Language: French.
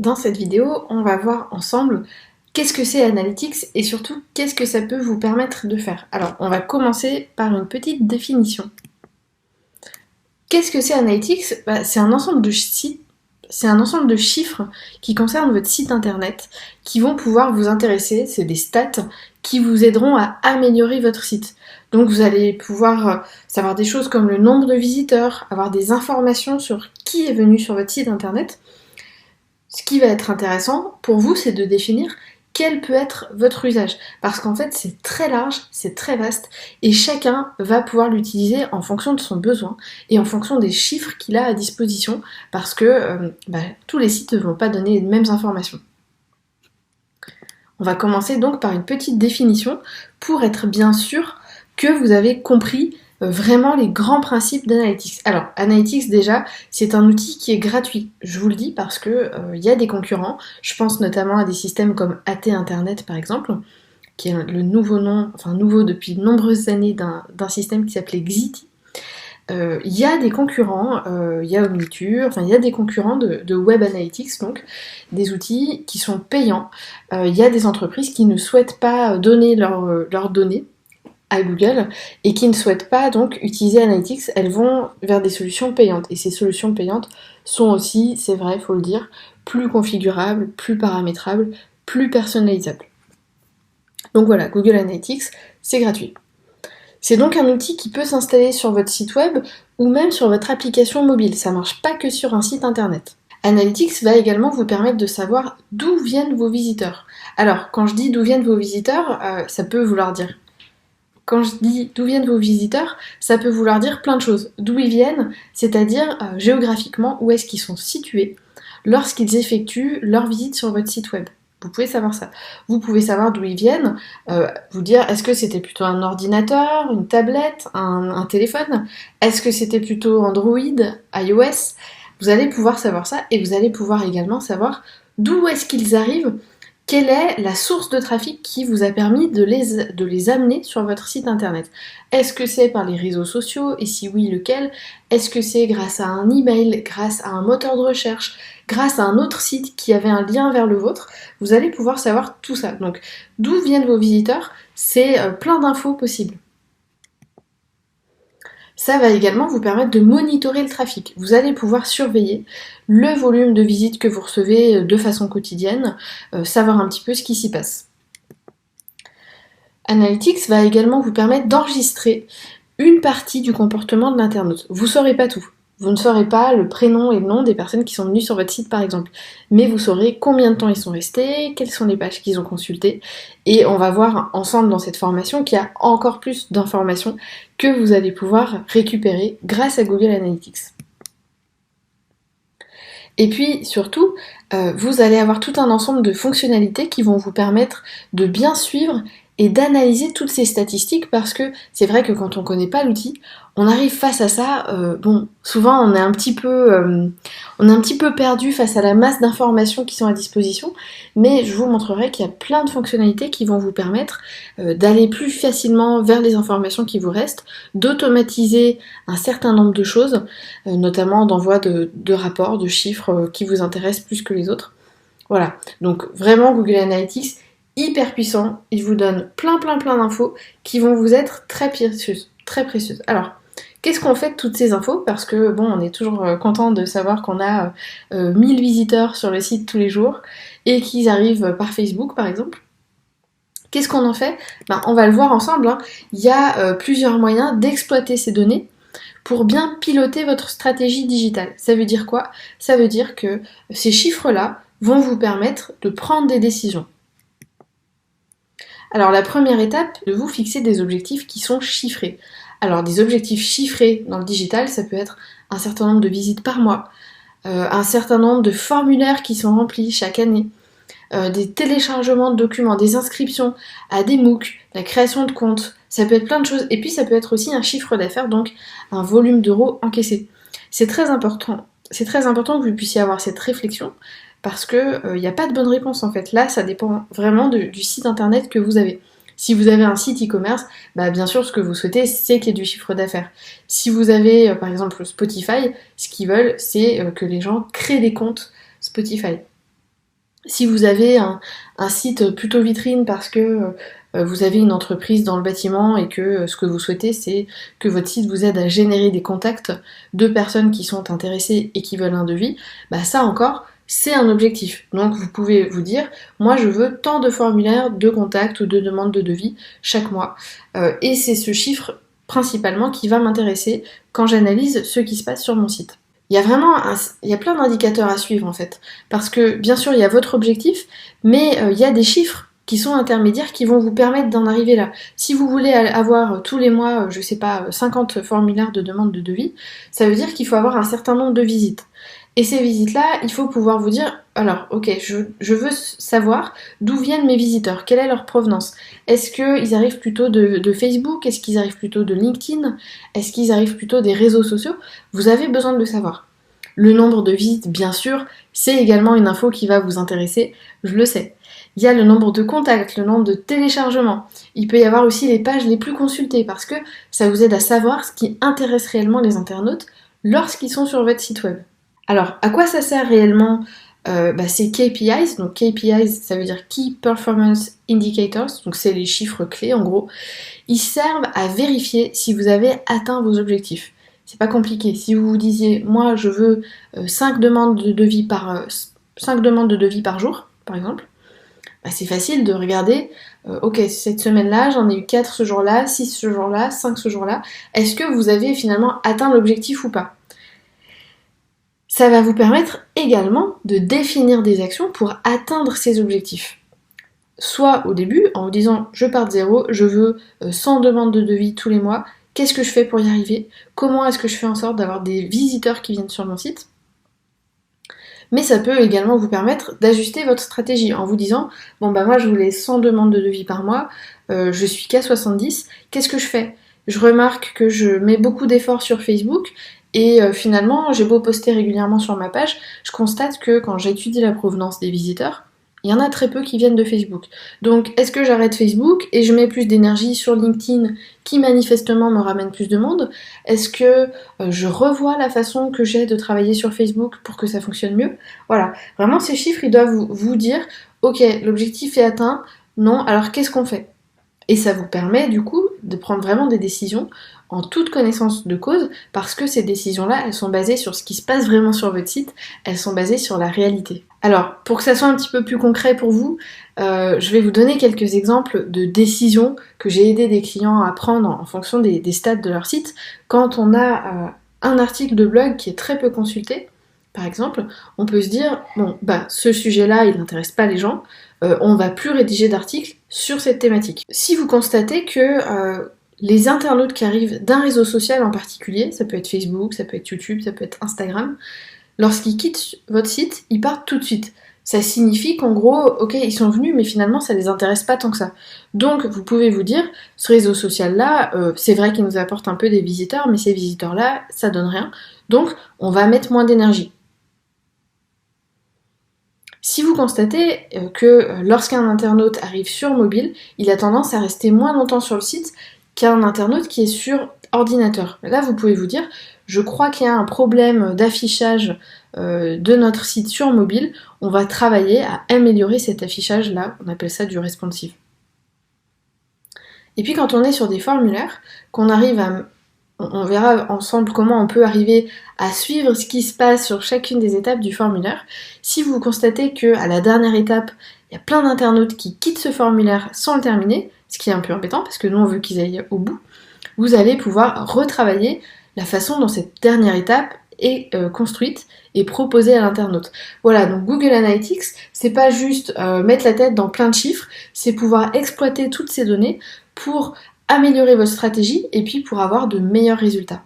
Dans cette vidéo, on va voir ensemble qu'est-ce que c'est Analytics et surtout qu'est-ce que ça peut vous permettre de faire. Alors, on va commencer par une petite définition. Qu'est-ce que c'est Analytics ? C'est un ensemble de sites, c'est un ensemble de chiffres qui concernent votre site internet, qui vont pouvoir vous intéresser, c'est des stats qui vous aideront à améliorer votre site. Donc vous allez pouvoir savoir des choses comme le nombre de visiteurs, avoir des informations sur qui est venu sur votre site internet. Ce qui va être intéressant pour vous, c'est de définir quel peut être votre usage. Parce qu'en fait, c'est très large, c'est très vaste, et chacun va pouvoir l'utiliser en fonction de son besoin et en fonction des chiffres qu'il a à disposition, parce que tous les sites ne vont pas donner les mêmes informations. On va commencer donc par une petite définition pour être bien sûr que vous avez compris vraiment les grands principes d'Analytics. Alors, Analytics déjà, c'est un outil qui est gratuit. Je vous le dis parce que y a des concurrents. Je pense notamment à des systèmes comme AT Internet par exemple, qui est le nouveau nom, enfin nouveau depuis de nombreuses années d'un système qui s'appelait Xiti. Il y a des concurrents, il y a Omniture, enfin il y a des concurrents de Web Analytics, donc des outils qui sont payants. Il y a des entreprises qui ne souhaitent pas donner leurs données à Google et qui ne souhaitent pas donc utiliser Analytics, elles vont vers des solutions payantes. Et ces solutions payantes sont aussi, c'est vrai, il faut le dire, plus configurables, plus paramétrables, plus personnalisables. Donc voilà, Google Analytics, c'est gratuit. C'est donc un outil qui peut s'installer sur votre site web ou même sur votre application mobile. Ça marche pas que sur un site internet. Analytics va également vous permettre de savoir d'où viennent vos visiteurs. Alors, quand je dis d'où viennent vos visiteurs, ça peut vouloir dire... Quand je dis d'où viennent vos visiteurs, ça peut vouloir dire plein de choses. D'où ils viennent, c'est-à-dire géographiquement où est-ce qu'ils sont situés lorsqu'ils effectuent leur visite sur votre site web. Vous pouvez savoir ça. Vous pouvez savoir d'où ils viennent, vous dire est-ce que c'était plutôt un ordinateur, une tablette, un téléphone, est-ce que c'était plutôt Android, iOS. Vous allez pouvoir savoir ça et vous allez pouvoir également savoir d'où est-ce qu'ils arrivent. Quelle est la source de trafic qui vous a permis de les amener sur votre site internet ? Est-ce que c'est par les réseaux sociaux ? Et si oui, lequel ? Est-ce que c'est grâce à un email, grâce à un moteur de recherche, grâce à un autre site qui avait un lien vers le vôtre ? Vous allez pouvoir savoir tout ça. Donc, d'où viennent vos visiteurs ? C'est plein d'infos possibles. Ça va également vous permettre de monitorer le trafic. Vous allez pouvoir surveiller le volume de visites que vous recevez de façon quotidienne, savoir un petit peu ce qui s'y passe. Analytics va également vous permettre d'enregistrer une partie du comportement de l'internaute. Vous ne saurez pas tout. Vous ne saurez pas le prénom et le nom des personnes qui sont venues sur votre site par exemple, mais vous saurez combien de temps ils sont restés, quelles sont les pages qu'ils ont consultées, et on va voir ensemble dans cette formation qu'il y a encore plus d'informations que vous allez pouvoir récupérer grâce à Google Analytics. Et puis surtout, vous allez avoir tout un ensemble de fonctionnalités qui vont vous permettre de bien suivre et d'analyser toutes ces statistiques parce que c'est vrai que quand on ne connaît pas l'outil, on arrive face à ça, souvent on est un petit peu perdu face à la masse d'informations qui sont à disposition, mais je vous montrerai qu'il y a plein de fonctionnalités qui vont vous permettre d'aller plus facilement vers les informations qui vous restent, d'automatiser un certain nombre de choses, notamment d'envoi de rapports, de chiffres qui vous intéressent plus que les autres. Voilà, donc vraiment Google Analytics, hyper puissant, il vous donne plein d'infos qui vont vous être très précieuses. Alors, qu'est-ce qu'on fait de toutes ces infos ? Parce que bon, on est toujours content de savoir qu'on a 1000 visiteurs sur le site tous les jours et qu'ils arrivent par Facebook par exemple. Qu'est-ce qu'on en fait ? On va le voir ensemble, hein. Il y a plusieurs moyens d'exploiter ces données pour bien piloter votre stratégie digitale. Ça veut dire quoi ? Ça veut dire que ces chiffres-là vont vous permettre de prendre des décisions. Alors la première étape, de vous fixer des objectifs qui sont chiffrés. Alors des objectifs chiffrés dans le digital, ça peut être un certain nombre de visites par mois, un certain nombre de formulaires qui sont remplis chaque année, des téléchargements de documents, des inscriptions à des MOOC, la création de comptes, ça peut être plein de choses. Et puis ça peut être aussi un chiffre d'affaires, donc un volume d'euros encaissé. C'est très important que vous puissiez avoir cette réflexion, parce que n'y a pas de bonne réponse en fait. Là, ça dépend vraiment du site internet que vous avez. Si vous avez un site e-commerce, bien sûr, ce que vous souhaitez, c'est qu'il y ait du chiffre d'affaires. Si vous avez, par exemple, Spotify, ce qu'ils veulent, c'est que les gens créent des comptes Spotify. Si vous avez un site plutôt vitrine parce que vous avez une entreprise dans le bâtiment et que ce que vous souhaitez, c'est que votre site vous aide à générer des contacts de personnes qui sont intéressées et qui veulent un devis, bah ça encore, c'est un objectif. Donc vous pouvez vous dire, moi je veux tant de formulaires de contacts ou de demandes de devis chaque mois. Et c'est ce chiffre principalement qui va m'intéresser quand j'analyse ce qui se passe sur mon site. Il y a plein d'indicateurs à suivre en fait, parce que bien sûr il y a votre objectif, mais il y a des chiffres qui sont intermédiaires qui vont vous permettre d'en arriver là. Si vous voulez avoir tous les mois, je sais pas, 50 formulaires de demande de devis, ça veut dire qu'il faut avoir un certain nombre de visites. Et ces visites-là, il faut pouvoir vous dire, alors ok, je veux savoir d'où viennent mes visiteurs, quelle est leur provenance. Est-ce qu'ils arrivent plutôt de Facebook? Est-ce qu'ils arrivent plutôt de LinkedIn? Est-ce qu'ils arrivent plutôt des réseaux sociaux? Vous avez besoin de le savoir. Le nombre de visites, bien sûr, c'est également une info qui va vous intéresser, je le sais. Il y a le nombre de contacts, le nombre de téléchargements. Il peut y avoir aussi les pages les plus consultées parce que ça vous aide à savoir ce qui intéresse réellement les internautes lorsqu'ils sont sur votre site web. Alors, à quoi ça sert réellement ces KPIs? Donc KPIs, ça veut dire Key Performance Indicators, donc c'est les chiffres clés en gros. Ils servent à vérifier si vous avez atteint vos objectifs. C'est pas compliqué. Si vous vous disiez, moi je veux 5 demandes de devis par 5 demandes de devis par jour, par exemple, bah, c'est facile de regarder, ok, cette semaine-là, j'en ai eu 4 ce jour-là, 6 ce jour-là, 5 ce jour-là. Est-ce que vous avez finalement atteint l'objectif ou pas? Ça va vous permettre également de définir des actions pour atteindre ces objectifs. Soit au début, en vous disant je pars de zéro, je veux 100 demandes de devis tous les mois, qu'est-ce que je fais pour y arriver? Comment est-ce que je fais en sorte d'avoir des visiteurs qui viennent sur mon site? Mais ça peut également vous permettre d'ajuster votre stratégie en vous disant bon bah moi je voulais 100 demandes de devis par mois, je suis qu'à 70, qu'est-ce que je fais? Je remarque que je mets beaucoup d'efforts sur Facebook et finalement j'ai beau poster régulièrement sur ma page, je constate que quand j'étudie la provenance des visiteurs, il y en a très peu qui viennent de Facebook. Donc est-ce que j'arrête Facebook et je mets plus d'énergie sur LinkedIn qui manifestement me ramène plus de monde? Est-ce que je revois la façon que j'ai de travailler sur Facebook pour que ça fonctionne mieux? Voilà, vraiment ces chiffres ils doivent vous dire ok, l'objectif est atteint, non, alors qu'est-ce qu'on fait? Et ça vous permet du coup de prendre vraiment des décisions en toute connaissance de cause parce que ces décisions-là, elles sont basées sur ce qui se passe vraiment sur votre site, elles sont basées sur la réalité. Alors, pour que ça soit un petit peu plus concret pour vous, je vais vous donner quelques exemples de décisions que j'ai aidé des clients à prendre en fonction des stades de leur site. Quand on a un article de blog qui est très peu consulté, par exemple, on peut se dire, bon, bah, ce sujet-là, il n'intéresse pas les gens, on va plus rédiger d'articles sur cette thématique. Si vous constatez que les internautes qui arrivent d'un réseau social en particulier, ça peut être Facebook, ça peut être YouTube, ça peut être Instagram, lorsqu'ils quittent votre site, ils partent tout de suite. Ça signifie qu'en gros, ok, ils sont venus, mais finalement, ça les intéresse pas tant que ça. Donc, vous pouvez vous dire, ce réseau social-là, c'est vrai qu'il nous apporte un peu des visiteurs, mais ces visiteurs-là, ça donne rien. Donc, on va mettre moins d'énergie. Si vous constatez que lorsqu'un internaute arrive sur mobile, il a tendance à rester moins longtemps sur le site qu'un internaute qui est sur ordinateur. Là, vous pouvez vous dire, je crois qu'il y a un problème d'affichage de notre site sur mobile, on va travailler à améliorer cet affichage-là, on appelle ça du responsive. Et puis quand on est sur des formulaires, qu'on arrive à... On verra ensemble comment on peut arriver à suivre ce qui se passe sur chacune des étapes du formulaire. Si vous constatez qu'à la dernière étape, il y a plein d'internautes qui quittent ce formulaire sans le terminer, ce qui est un peu embêtant parce que nous on veut qu'ils aillent au bout, vous allez pouvoir retravailler la façon dont cette dernière étape est construite et proposée à l'internaute. Voilà, donc Google Analytics, c'est pas juste mettre la tête dans plein de chiffres, c'est pouvoir exploiter toutes ces données pour améliorer votre stratégie et puis pour avoir de meilleurs résultats.